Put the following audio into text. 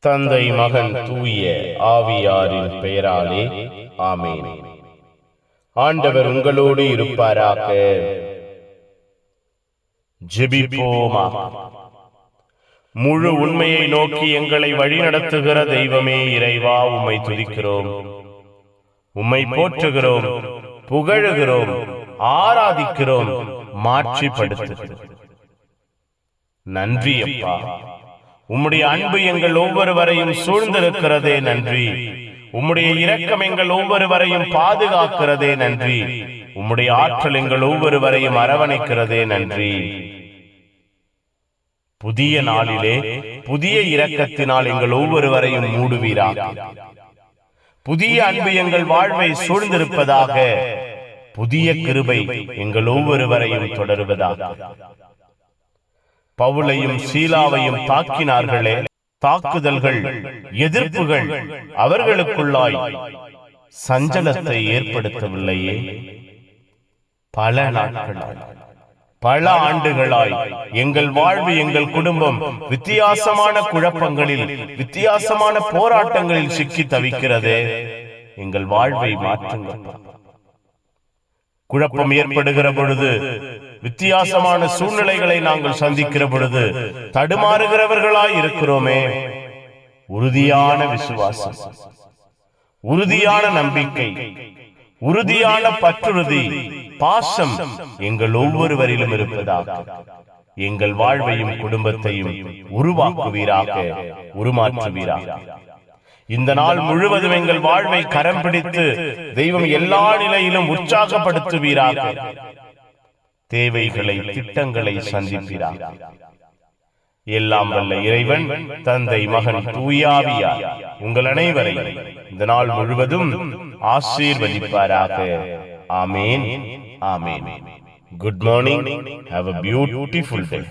தந்தை, மகன், தூய ஆவியாரின் பெயராலே ஆமென். ஆண்டவர் உங்களோடு இருப்பாராக. ஜெபிப்போமாக. முழு உண்மையை நோக்கி எங்களை வழிநடத்துகிற தெய்வமே இறைவா, உம்மை துதிக்கிறோம், உம்மை போற்றுகிறோம், புகழுகிறோம், ஆராதிக்கிறோம், மாட்சிப்படுத்துகிறோம். நன்றி அப்பா. உம்முடைய அன்பு எங்கள் ஒவ்வொருவரையும் சூழ்ந்திருக்கிறதே நன்றி. உம்முடைய இரக்கம் எங்கள் ஒவ்வொருவரையும் பாதுகாக்கிறதே நன்றி. உம்முடைய ஆற்றல் எங்கள் ஒவ்வொருவரையும் அரவணைக்கிறதே நன்றி. புதிய நாளிலே புதிய இரக்கத்தினால் எங்கள் ஒவ்வொருவரையும் மூடுவீராக. புதிய அன்பு எங்கள் வாழ்வை சூழ்ந்திருப்பதாக. புதிய கிருபை எங்கள் ஒவ்வொருவரையும் தொடருவதாக. பவுலையும் சீலாவையும் தாக்கினார்களே, தாக்குதல்கள், எதிர்ப்புகள் அவர்களுக்குள்ளாய் சஞ்சலத்தை ஏற்படுத்தவில்லையே. பல நாட்களாய், பல ஆண்டுகளாய் எங்கள் வாழ்வு, எங்கள் குடும்பம் வித்தியாசமான குழப்பங்களில், வித்தியாசமான போராட்டங்களில் சிக்கி தவிக்கிறதே. எங்கள் வாழ்வை மாற்றுங்கள். குழப்பம் ஏற்படுகிற பொழுது, வித்தியாசமான சூழ்நிலைகளை நாங்கள் சந்திக்கிற பொழுது தடுமாறுகிறவர்களாய் இருக்கிறோமே. உறுதியான விசுவாசம், உறுதியான நம்பிக்கை, உறுதியான பற்றுறுதி, பாசம் எங்கள் ஒவ்வொருவரிலும் இருப்பதாக எங்கள் வாழ்வையும் குடும்பத்தையும் உருவாக்குவீராக, உருமாற்றுவீராக. இந்த நாள் முழுவதும் எங்கள் வாழ்வை கரம் பிடித்து தெய்வம் எல்லா நிலையிலும் உற்சாகப்படுத்துவீராக. தேவைகளை, திட்டங்களை சந்திப்பீராக. எல்லாம் வல்ல இறைவன், தந்தை, மகன், தூய ஆவியார் உங்கள் அனைவரை இந்த நாள் முழுவதும் ஆசீர்வதிப்பாராக. Amen, amen. Good morning. Have a beautiful day.